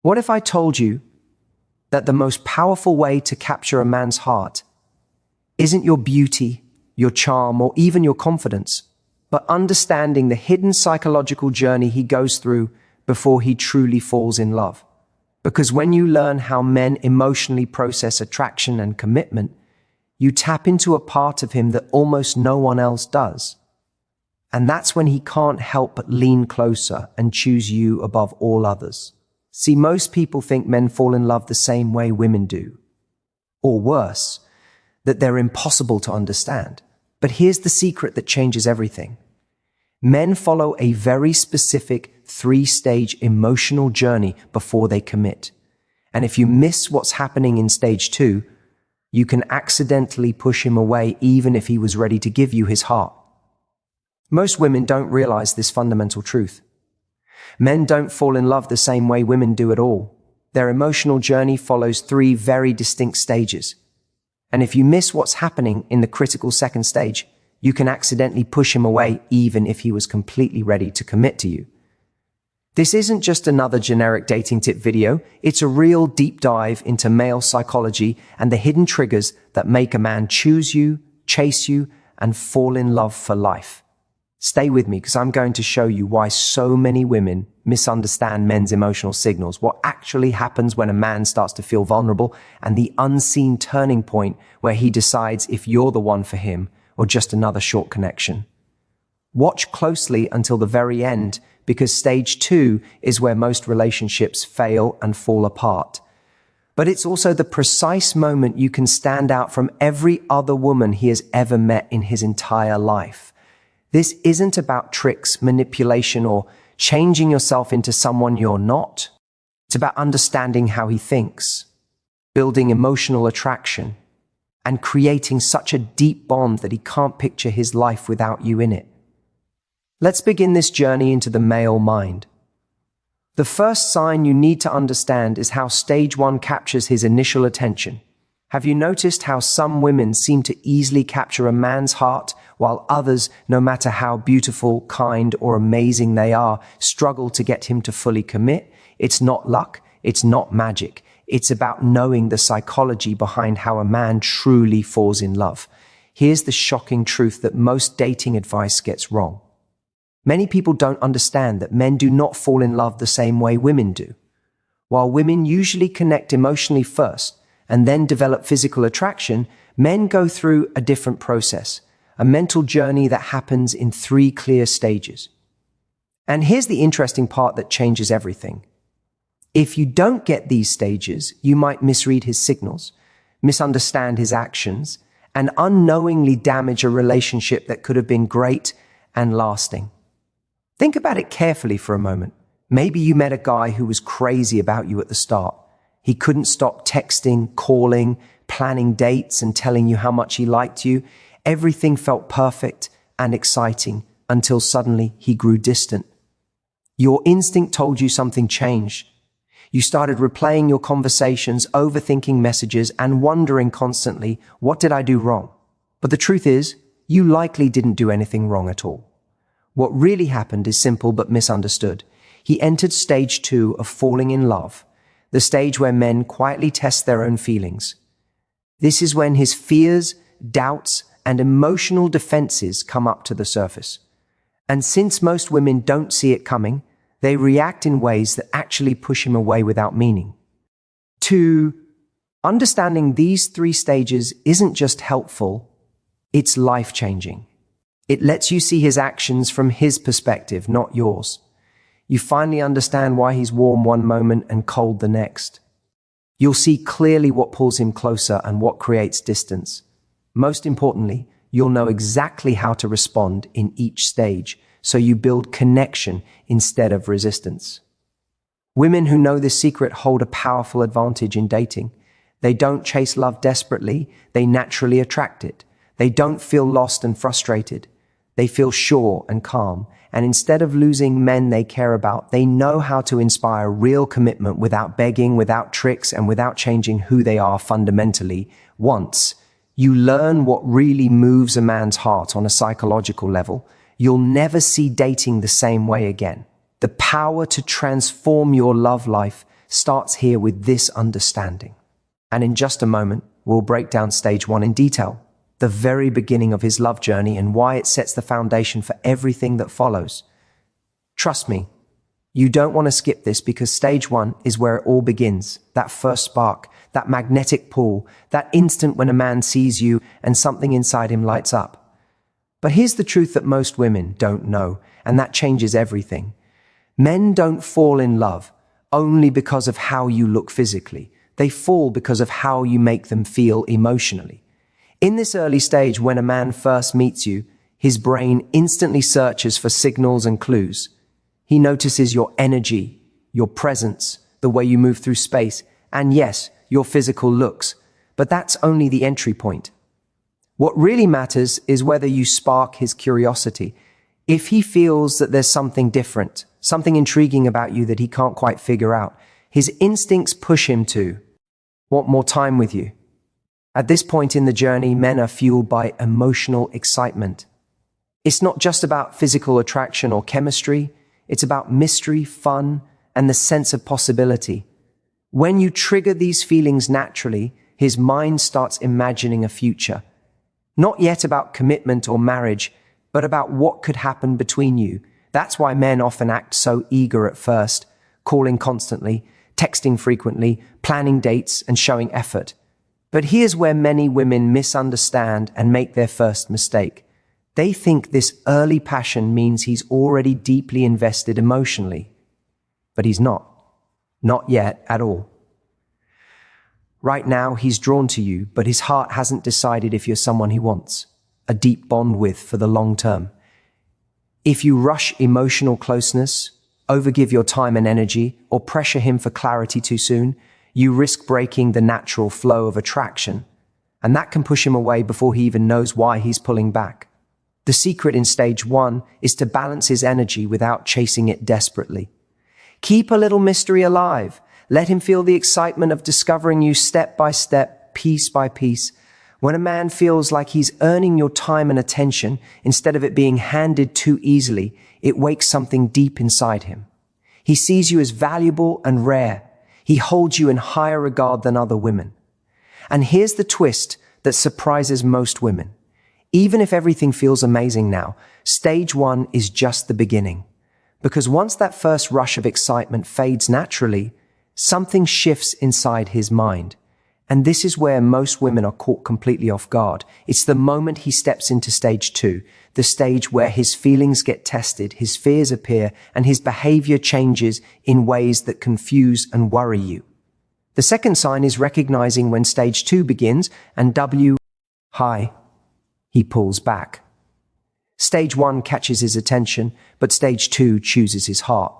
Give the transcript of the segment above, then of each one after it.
What if I told you that the most powerful way to capture a man's heart isn't your beauty, your charm, or even your confidence, but understanding the hidden psychological journey he goes through before he truly falls in love? Because when you learn how men emotionally process attraction and commitment, you tap into a part of him that almost no one else does. And that's when he can't help but lean closer and choose you above all others. See, most people think men fall in love the same way women do. Or worse, that they're impossible to understand. But here's the secret that changes everything. Men follow a very specific 3-stage emotional journey before they commit. And if you miss what's happening in stage 2, you can accidentally push him away even if he was ready to give you his heart. Most women don't realize this fundamental truth. Men don't fall in love the same way women do at all. Their emotional journey follows 3 very distinct stages. And if you miss what's happening in the critical 2nd stage, you can accidentally push him away even if he was completely ready to commit to you. This isn't just another generic dating tip video, it's a real deep dive into male psychology and the hidden triggers that make a man choose you, chase you, and fall in love for life. Stay with me because I'm going to show you why so many women misunderstand men's emotional signals, what actually happens when a man starts to feel vulnerable, and the unseen turning point where he decides if you're the one for him or just another short connection. Watch closely until the very end, because stage 2 is where most relationships fail and fall apart. But it's also the precise moment you can stand out from every other woman he has ever met in his entire life. This isn't about tricks, manipulation, or changing yourself into someone you're not. It's about understanding how he thinks, building emotional attraction, and creating such a deep bond that he can't picture his life without you in it. Let's begin this journey into the male mind. The first sign you need to understand is how stage 1 captures his initial attention. Have you noticed how some women seem to easily capture a man's heart, while others, no matter how beautiful, kind, or amazing they are, struggle to get him to fully commit? It's not luck, it's not magic. It's about knowing the psychology behind how a man truly falls in love. Here's the shocking truth that most dating advice gets wrong. Many people don't understand that men do not fall in love the same way women do. While women usually connect emotionally first and then develop physical attraction, men go through a different process, a mental journey that happens in 3 clear stages. And here's the interesting part that changes everything. If you don't get these stages, you might misread his signals, misunderstand his actions, and unknowingly damage a relationship that could have been great and lasting. Think about it carefully for a moment. Maybe you met a guy who was crazy about you at the start. He couldn't stop texting, calling, planning dates, and telling you how much he liked you. Everything felt perfect and exciting until suddenly he grew distant. Your instinct told you something changed. You started replaying your conversations, overthinking messages, and wondering constantly, what did I do wrong? But the truth is, you likely didn't do anything wrong at all. What really happened is simple but misunderstood. He entered stage 2 of falling in love, the stage where men quietly test their own feelings. This is when his fears, doubts, and emotional defenses come up to the surface. And since most women don't see it coming, they react in ways that actually push him away without meaning. 2. Understanding these 3 stages isn't just helpful, it's life-changing. It lets you see his actions from his perspective, not yours. You finally understand why he's warm one moment and cold the next. You'll see clearly what pulls him closer and what creates distance. Most importantly, you'll know exactly how to respond in each stage, so you build connection instead of resistance. Women who know this secret hold a powerful advantage in dating. They don't chase love desperately, they naturally attract it. They don't feel lost and frustrated. They feel sure and calm, and instead of losing men they care about, they know how to inspire real commitment without begging, without tricks, and without changing who they are fundamentally. Once you learn what really moves a man's heart on a psychological level, you'll never see dating the same way again. The power to transform your love life starts here with this understanding. And in just a moment, we'll break down stage 1 in detail, the very beginning of his love journey and why it sets the foundation for everything that follows. Trust me, you don't want to skip this because stage 1 is where it all begins, that first spark, that magnetic pull, that instant when a man sees you and something inside him lights up. But here's the truth that most women don't know, and that changes everything. Men don't fall in love only because of how you look physically. They fall because of how you make them feel emotionally. In this early stage, when a man first meets you, his brain instantly searches for signals and clues. He notices your energy, your presence, the way you move through space, and yes, your physical looks. But that's only the entry point. What really matters is whether you spark his curiosity. If he feels that there's something different, something intriguing about you that he can't quite figure out, his instincts push him to want more time with you. At this point in the journey, men are fueled by emotional excitement. It's not just about physical attraction or chemistry. It's about mystery, fun, and the sense of possibility. When you trigger these feelings naturally, his mind starts imagining a future. Not yet about commitment or marriage, but about what could happen between you. That's why men often act so eager at first, calling constantly, texting frequently, planning dates, and showing effort. But here's where many women misunderstand and make their first mistake. They think this early passion means he's already deeply invested emotionally. But he's not. Not yet at all. Right now, he's drawn to you, but his heart hasn't decided if you're someone he wants a deep bond with for the long term. If you rush emotional closeness, overgive your time and energy, or pressure him for clarity too soon, you risk breaking the natural flow of attraction, and that can push him away before he even knows why he's pulling back. The secret in stage 1 is to balance his energy without chasing it desperately. Keep a little mystery alive. Let him feel the excitement of discovering you step by step, piece by piece. When a man feels like he's earning your time and attention, instead of it being handed too easily, it wakes something deep inside him. He sees you as valuable and rare. He holds you in higher regard than other women. And here's the twist that surprises most women. Even if everything feels amazing now, stage 1 is just the beginning. Because once that first rush of excitement fades naturally, something shifts inside his mind. And this is where most women are caught completely off guard. It's the moment he steps into stage 2, the stage where his feelings get tested, his fears appear, and his behavior changes in ways that confuse and worry you. The second sign is recognizing when stage 2 begins and hi, he pulls back. Stage 1 catches his attention, but stage 2 chooses his heart.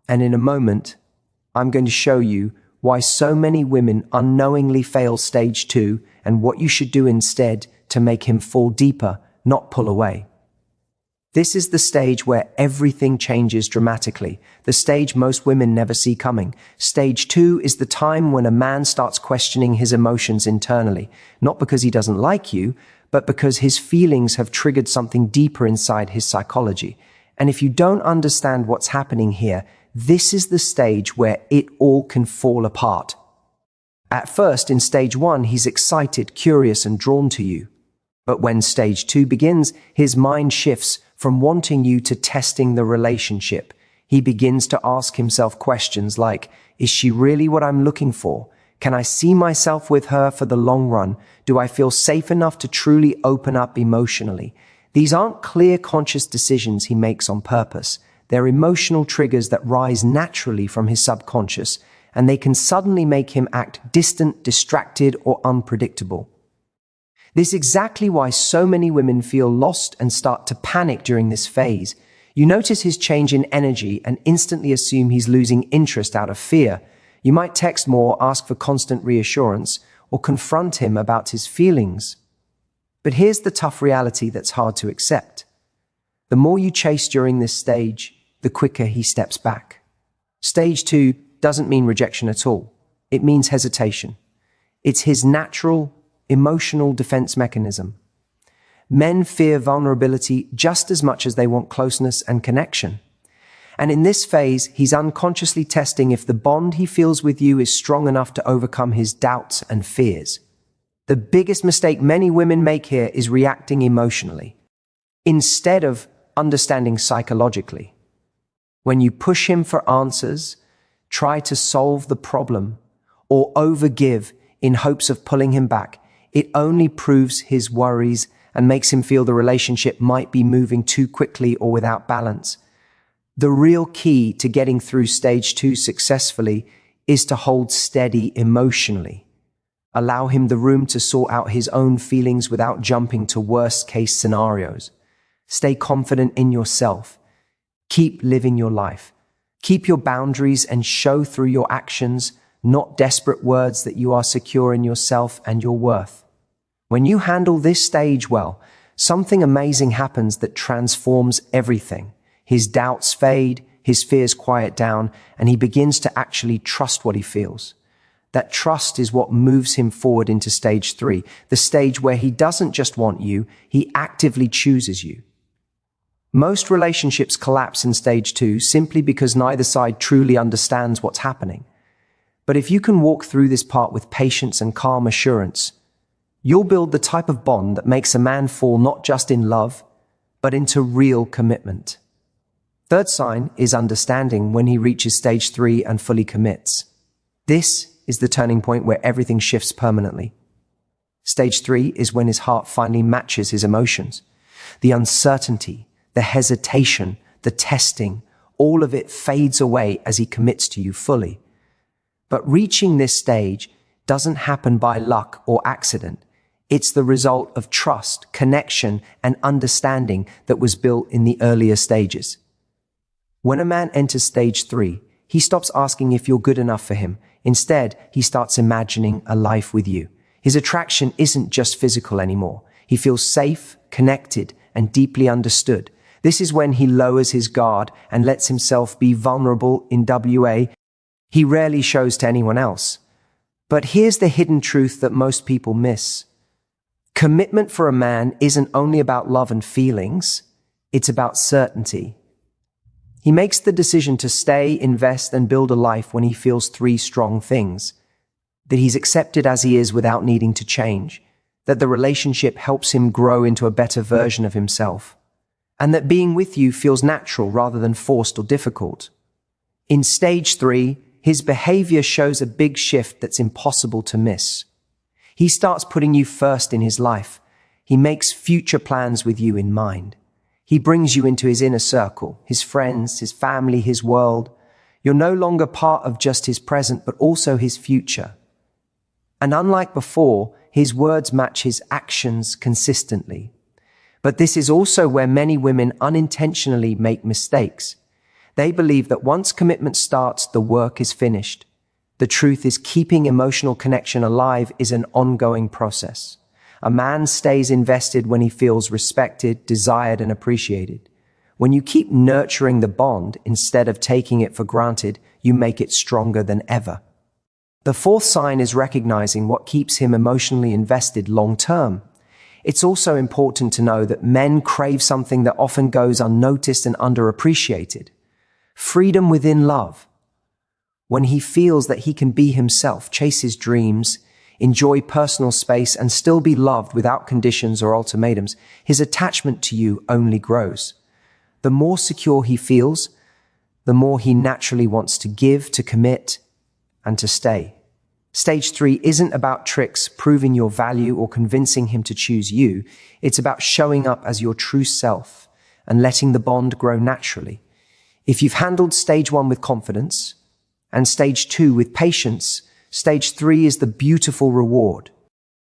And in a moment, I'm going to show you why so many women unknowingly fail stage 2 and what you should do instead to make him fall deeper, not pull away. This is the stage where everything changes dramatically, the stage most women never see coming. Stage 2 is the time when a man starts questioning his emotions internally, not because he doesn't like you, but because his feelings have triggered something deeper inside his psychology. And if you don't understand what's happening here, this is the stage where it all can fall apart. At first, in stage 1, he's excited, curious, and drawn to you. But when stage 2 begins, his mind shifts from wanting you to testing the relationship. He begins to ask himself questions like, is she really what I'm looking for? Can I see myself with her for the long run? Do I feel safe enough to truly open up emotionally? These aren't clear, conscious decisions he makes on purpose. They're emotional triggers that rise naturally from his subconscious, and they can suddenly make him act distant, distracted, or unpredictable. This is exactly why so many women feel lost and start to panic during this phase. You notice his change in energy and instantly assume he's losing interest out of fear. You might text more, ask for constant reassurance, or confront him about his feelings. But here's the tough reality that's hard to accept. The more you chase during this stage, the quicker he steps back. Stage 2 doesn't mean rejection at all. It means hesitation. It's his natural, emotional defense mechanism. Men fear vulnerability just as much as they want closeness and connection. And in this phase, he's unconsciously testing if the bond he feels with you is strong enough to overcome his doubts and fears. The biggest mistake many women make here is reacting emotionally, instead of understanding psychologically. When you push him for answers, try to solve the problem, or overgive in hopes of pulling him back, it only proves his worries and makes him feel the relationship might be moving too quickly or without balance. The real key to getting through stage 2 successfully is to hold steady emotionally. Allow him the room to sort out his own feelings without jumping to worst-case scenarios. Stay confident in yourself. Keep living your life. Keep your boundaries and show through your actions, not desperate words, that you are secure in yourself and your worth. When you handle this stage well, something amazing happens that transforms everything. His doubts fade, his fears quiet down, and he begins to actually trust what he feels. That trust is what moves him forward into stage 3, the stage where he doesn't just want you, he actively chooses you. Most relationships collapse in stage 2 simply because neither side truly understands what's happening. But if you can walk through this part with patience and calm assurance, you'll build the type of bond that makes a man fall not just in love, but into real commitment. Third sign is understanding when he reaches stage 3 and fully commits. This is the turning point where everything shifts permanently. Stage 3 is when his heart finally matches his emotions. The uncertainty, the hesitation, the testing, all of it fades away as he commits to you fully. But reaching this stage doesn't happen by luck or accident. It's the result of trust, connection, and understanding that was built in the earlier stages. When a man enters stage 3, he stops asking if you're good enough for him. Instead, he starts imagining a life with you. His attraction isn't just physical anymore. He feels safe, connected, and deeply understood. This is when he lowers his guard and lets himself be vulnerable in WA he rarely shows to anyone else. But here's the hidden truth that most people miss. Commitment for a man isn't only about love and feelings, it's about certainty. He makes the decision to stay, invest, and build a life when he feels 3 strong things. That he's accepted as he is without needing to change. That the relationship helps him grow into a better version of himself. And that being with you feels natural rather than forced or difficult. In stage 3, his behavior shows a big shift that's impossible to miss. He starts putting you first in his life. He makes future plans with you in mind. He brings you into his inner circle, his friends, his family, his world. You're no longer part of just his present, but also his future. And unlike before, his words match his actions consistently. But this is also where many women unintentionally make mistakes. They believe that once commitment starts, the work is finished. The truth is, keeping emotional connection alive is an ongoing process. A man stays invested when he feels respected, desired, and appreciated. When you keep nurturing the bond instead of taking it for granted, you make it stronger than ever. The fourth sign is recognizing what keeps him emotionally invested long term. It's also important to know that men crave something that often goes unnoticed and underappreciated. Freedom within love. When he feels that he can be himself, chase his dreams, enjoy personal space, and still be loved without conditions or ultimatums, his attachment to you only grows. The more secure he feels, the more he naturally wants to give, to commit, and to stay. Stage 3 isn't about tricks, proving your value, or convincing him to choose you. It's about showing up as your true self and letting the bond grow naturally. If you've handled stage 1 with confidence and stage 2 with patience, stage 3 is the beautiful reward.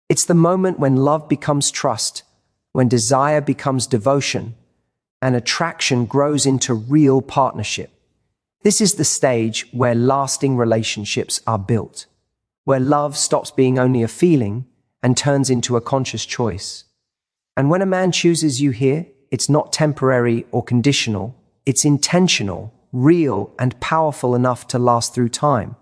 It's the moment when love becomes trust, when desire becomes devotion, and attraction grows into real partnership. This is the stage where lasting relationships are built, where love stops being only a feeling and turns into a conscious choice. And when a man chooses you here, it's not temporary or conditional, it's intentional, real, and powerful enough to last through time.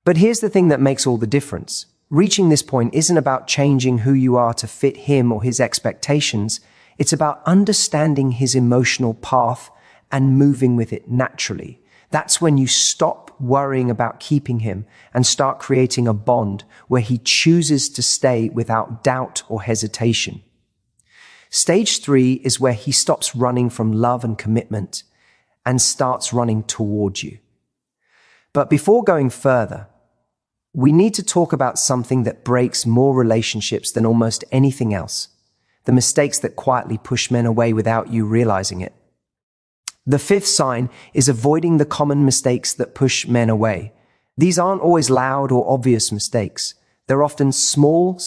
But here's the thing that makes all the difference. Reaching this point isn't about changing who you are to fit him or his expectations. It's about understanding his emotional path and moving with it naturally. That's when you stop worrying about keeping him and start creating a bond where he chooses to stay without doubt or hesitation. Stage 3 is where he stops running from love and commitment and starts running toward you. But before going further, we need to talk about something that breaks more relationships than almost anything else. The mistakes that quietly push men away without you realizing it. The 5th sign is avoiding the common mistakes that push men away. These aren't always loud or obvious mistakes. They're often small,